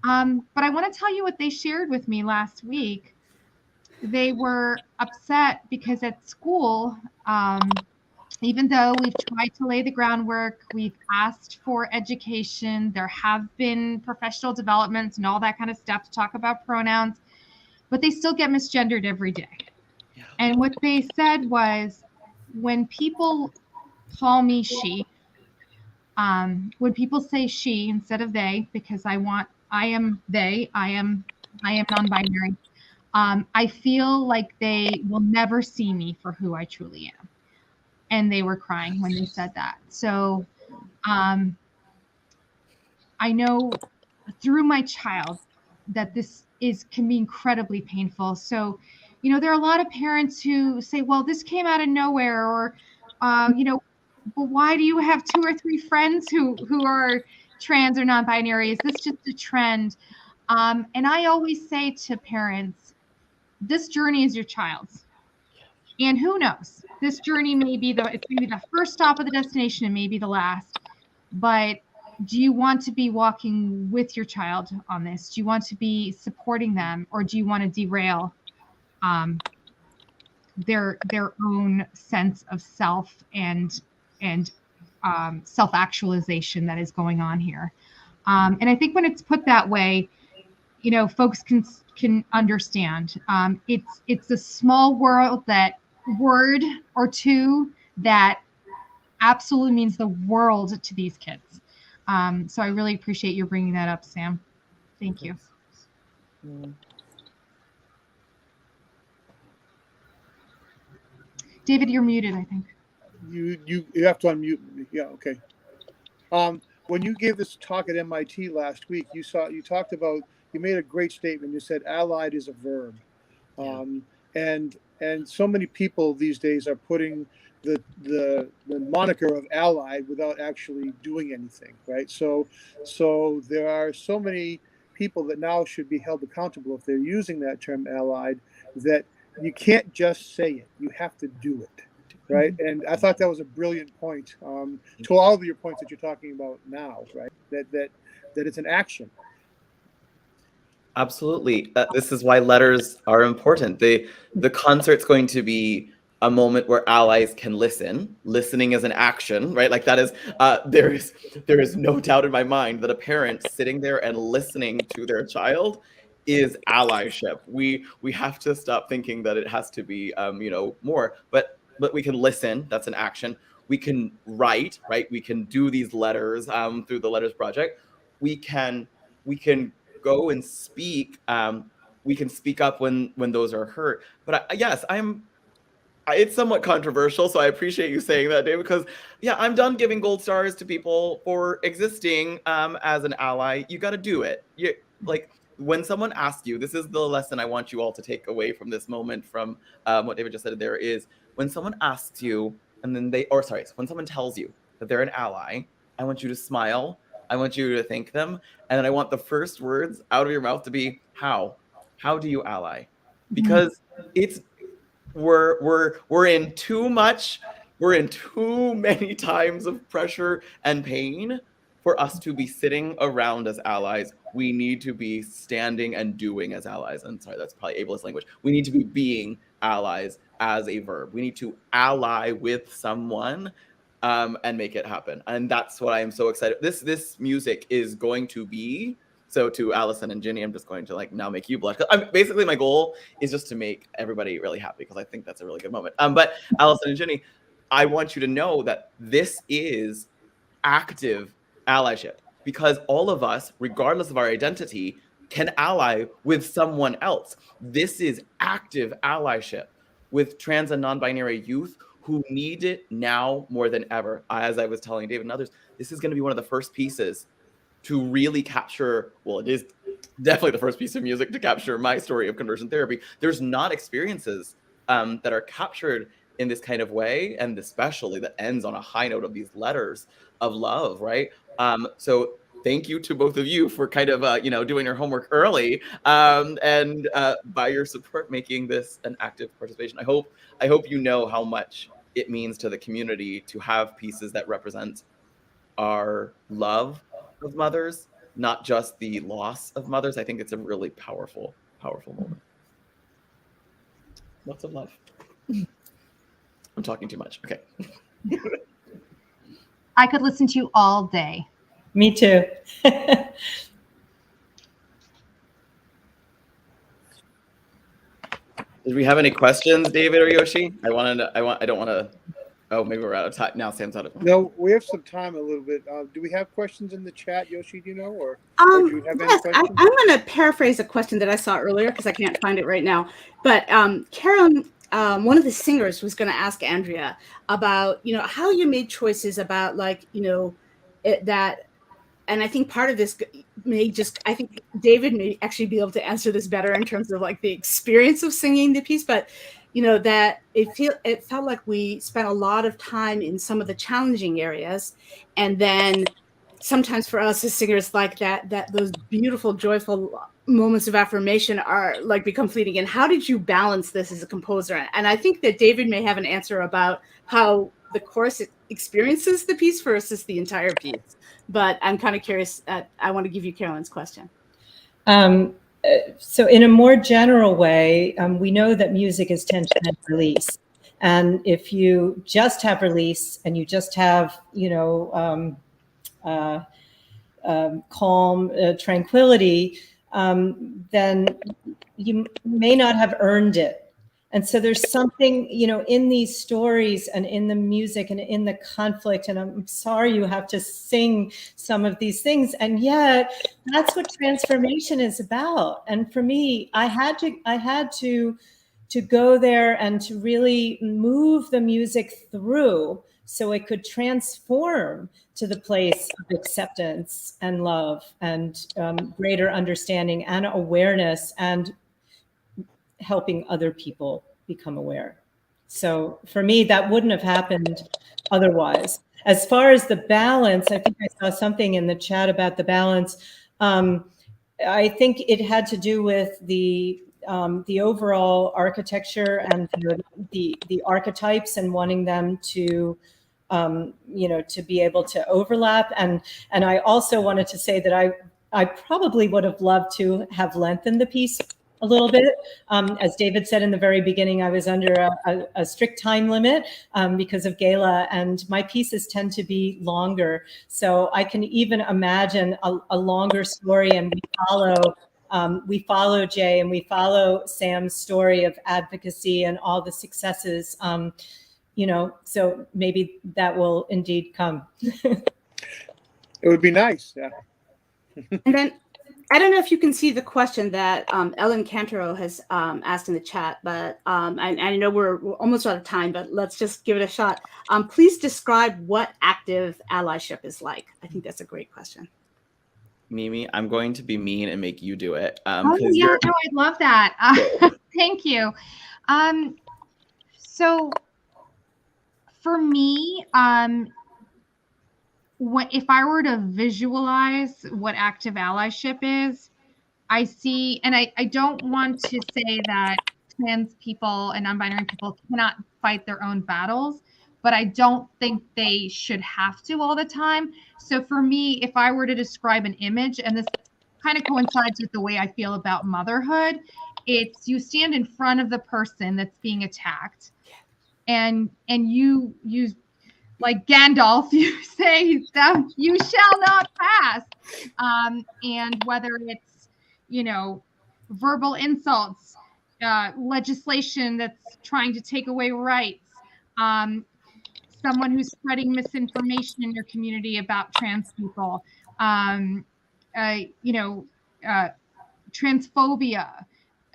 But I want to tell you what they shared with me last week. They were upset because at school, even though we've tried to lay the groundwork, we've asked for education, there have been professional developments and all that kind of stuff to talk about pronouns, but they still get misgendered every day. Yeah. And what they said was, when people call me she, when people say she instead of they, because I am they, I am non-binary, I feel like they will never see me for who I truly am. And they were crying when they said that. So I know through my child that this can be incredibly painful. So, there are a lot of parents who say, well, this came out of nowhere, or, but why do you have 2 or 3 friends who are trans or non-binary? Is this just a trend? And I always say to parents, this journey is your child's. And who knows? This journey may be the first stop of the destination and maybe the last. But do you want to be walking with your child on this? Do you want to be supporting them, or do you want to derail their own sense of self and self-actualization that is going on here? And I think when it's put that way, folks can understand. It's a small word or two that absolutely means the world to these kids. So I really appreciate you bringing that up, Sam. Thank you. David, you're muted, I think. You have to unmute me. Yeah, okay. When you gave this talk at MIT last week, you made a great statement. You said allied is a verb. And so many people these days are putting the moniker of allied without actually doing anything, right? So there are so many people that now should be held accountable if they're using that term allied, that you can't just say it, you have to do it, right? And I thought that was a brilliant point, to all of your points that you're talking about now, right? That it's an action. Absolutely. This is why letters are important. The concert's going to be a moment where allies can listen. Listening is an action, right? Like that is, there is no doubt in my mind that a parent sitting there and listening to their child is allyship. We have to stop thinking that it has to be, more, but we can listen. That's an action. We can write, right? We can do these letters through the Letters Project. We can go and speak. We can speak up when those are hurt. But yes, it's somewhat controversial, so I appreciate you saying that, Dave, because I'm done giving gold stars to people for existing as an ally. You got to do it. When someone asks you, this is the lesson I want you all to take away from this moment, from what David just said, there is, when someone asks you, and then when someone tells you that they're an ally, I want you to smile. I want you to thank them. And then I want the first words out of your mouth to be, how? How do you ally? Because we're in too many times of pressure and pain for us to be sitting around as allies. We need to be standing and doing as allies. And sorry, that's probably ableist language. We need to be being allies as a verb. We need to ally with someone and make it happen. And that's what I am so excited. This music is going to be, so to Allison and Ginny, I'm just going to now make you blush. Basically, my goal is just to make everybody really happy, because I think that's a really good moment. But Allison and Ginny, I want you to know that this is active allyship, because all of us, regardless of our identity, can ally with someone else. This is active allyship with trans and non-binary youth who need it now more than ever. As I was telling David and others, this is going to be one of the first pieces to really capture, it is definitely the first piece of music to capture my story of conversion therapy. There's not experiences that are captured in this kind of way, and especially that ends on a high note of these letters of love, right? So thank you to both of you for kind of, doing your homework early and by your support, making this an active participation. I hope you know how much it means to the community to have pieces that represent our love of mothers, not just the loss of mothers. I think it's a really powerful, powerful moment. Lots of love. I'm talking too much. Okay. I could listen to you all day. Me too. Did we have any questions, David or Yoshi? I don't want to. Oh, maybe we're out of time now. Sam's out of time. No, we have some time a little bit. Do we have questions in the chat, Yoshi? Do you know, or do you have any Yes, questions? I'm going to paraphrase a question that I saw earlier because I can't find it right now. But Carolyn, one of the singers, was going to ask Andrea about, how you made choices about, like, that. And I think part of this I think David may actually be able to answer this better in terms of like the experience of singing the piece, but that it felt like we spent a lot of time in some of the challenging areas. And then sometimes for us as singers, like that those beautiful, joyful moments of affirmation are like become fleeting. And how did you balance this as a composer? And I think that David may have an answer about how the chorus experiences the piece versus the entire piece. But I'm kind of curious. I want to give you Carolyn's question. So in a more general way, we know that music is tension and release. And if you just have release and you just have, calm, tranquility, then you may not have earned it. And so there's something, in these stories and in the music and in the conflict, and I'm sorry you have to sing some of these things. And yet that's what transformation is about. And for me, I had to go there and to really move the music through so it could transform to the place of acceptance and love and greater understanding and awareness and helping other people become aware. So for me, that wouldn't have happened otherwise. As far as the balance, I think I saw something in the chat about the balance. I think it had to do with the overall architecture and the archetypes and wanting them to to be able to overlap. And I also wanted to say that I probably would have loved to have lengthened the piece a little bit. As David said in the very beginning, I was under a strict time limit because of gala, and my pieces tend to be longer. So I can even imagine a longer story, and we follow Jay and we follow Sam's story of advocacy and all the successes. So maybe that will indeed come. It would be nice. Yeah. And then I don't know if you can see the question that Ellen Cantero has asked in the chat, but I know we're almost out of time, but let's just give it a shot. Please describe what active allyship is like. I think that's a great question. Mimi, I'm going to be mean and make you do it. Oh, yeah, no, I'd love that. Thank you. So for me, if I were to visualize what active allyship is, I see, and I don't want to say that trans people and non-binary people cannot fight their own battles, but I don't think they should have to all the time. So for me, if I were to describe an image, and this kind of coincides with the way I feel about motherhood, it's you stand in front of the person that's being attacked, and you like Gandalf, you say, you shall not pass. And whether it's, verbal insults, legislation that's trying to take away rights, someone who's spreading misinformation in your community about trans people, transphobia,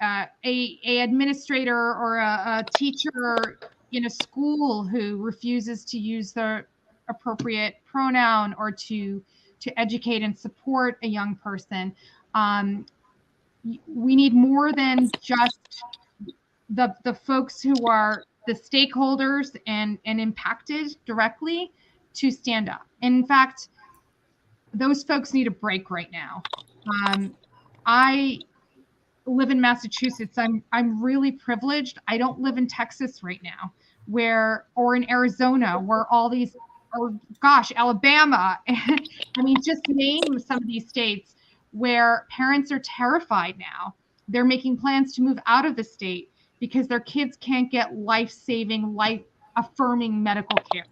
a administrator or a teacher in a school who refuses to use the appropriate pronoun or to educate and support a young person. We need more than just the folks who are the stakeholders and impacted directly to stand up. In fact, those folks need a break right now. I live in Massachusetts. I'm really privileged. I don't live in Texas right now, or in Arizona, where all these oh gosh, Alabama. I mean, just name some of these states where parents are terrified now. They're making plans to move out of the state because their kids can't get life-saving, life-affirming medical care,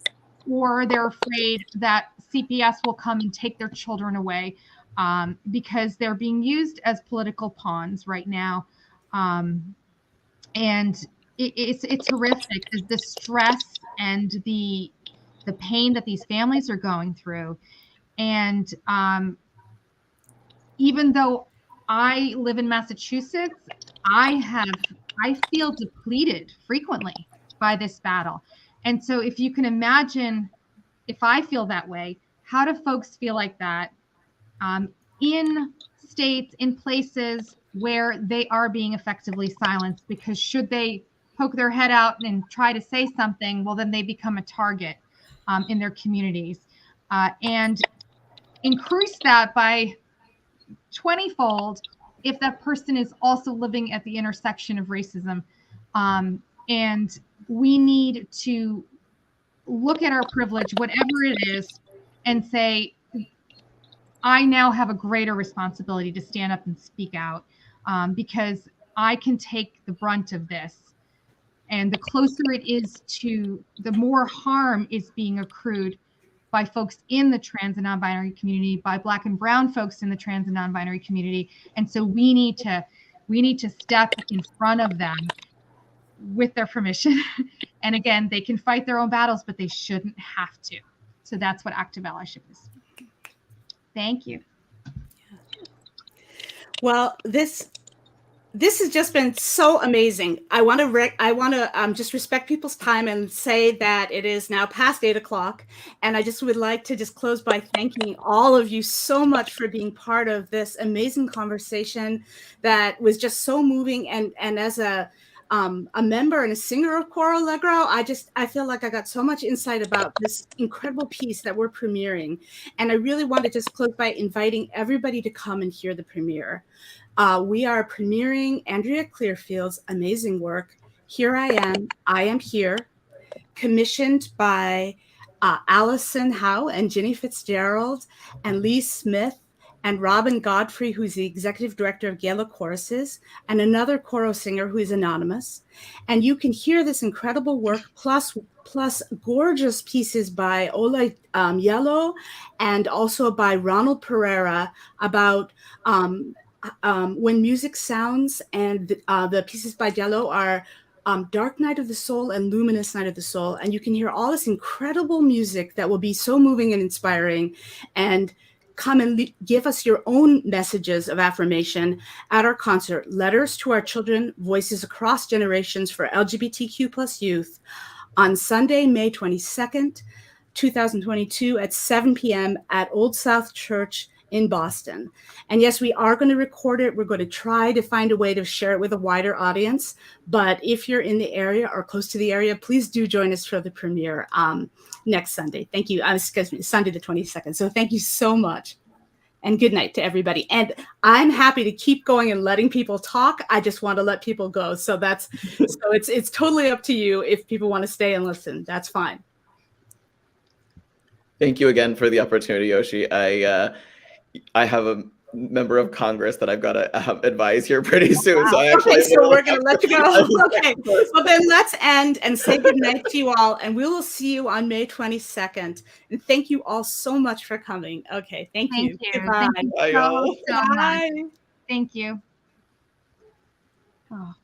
or they're afraid that CPS will come and take their children away because they're being used as political pawns right now. And it's horrific, the stress and the pain that these families are going through. And even though I live in Massachusetts, I feel depleted frequently by this battle. And so if you can imagine, if I feel that way, how do folks feel like that in states, in places where they are being effectively silenced? Because should they poke their head out and try to say something, well, then they become a target in their communities. And increase that by 20-fold if that person is also living at the intersection of racism. And we need to look at our privilege, whatever it is, and say, I now have a greater responsibility to stand up and speak out because I can take the brunt of this. And the closer it is to, the more harm is being accrued by folks in the trans and non-binary community, by Black and brown folks in the trans and non-binary community. And so we need to step in front of them with their permission. And again, they can fight their own battles, but they shouldn't have to. So that's what active allyship is. Thank you. Well, this has just been so amazing. I want to just respect people's time and say that it is now past 8 o'clock. And I just would like to just close by thanking all of you so much for being part of this amazing conversation that was just so moving. And as a member and a singer of Coro Allegro, I feel like I got so much insight about this incredible piece that we're premiering. And I really want to just close by inviting everybody to come and hear the premiere. We are premiering Andrea Clearfield's amazing work, Here I Am Here, commissioned by Allison Howe and Ginny Fitzgerald and Lee Smith and Robin Godfrey, who's the executive director of Gala Choruses, and another choro singer who is anonymous. And you can hear this incredible work plus gorgeous pieces by Ola Yellow and also by Ronald Pereira about when music sounds, and the pieces by Yellow are Dark Night of the Soul and Luminous Night of the Soul. And you can hear all this incredible music that will be so moving and inspiring. And come and give us your own messages of affirmation at our concert, Letters to Our Children, Voices Across Generations for LGBTQ+ Youth, on Sunday, May 22nd, 2022 at 7 p.m. at Old South Church in Boston. And yes, we are going to record it. We're going to try to find a way to share it with a wider audience. But if you're in the area or close to the area, please do join us for the premiere next Sunday. Thank you. Excuse me, Sunday the 22nd. So thank you so much. And good night to everybody. And I'm happy to keep going and letting people talk. I just want to let people go. So it's totally up to you. If people want to stay and listen, that's fine. Thank you again for the opportunity, Yoshi. I have a member of Congress that I've got to advise here pretty soon. Wow. So I actually so we're going to let you go. Okay. Well, then let's end and say good night to you all. And we will see you on May 22nd. And thank you all so much for coming. Okay. Thank you. Goodbye. Thank you Bye, so y'all. much. Bye. Thank you. Oh.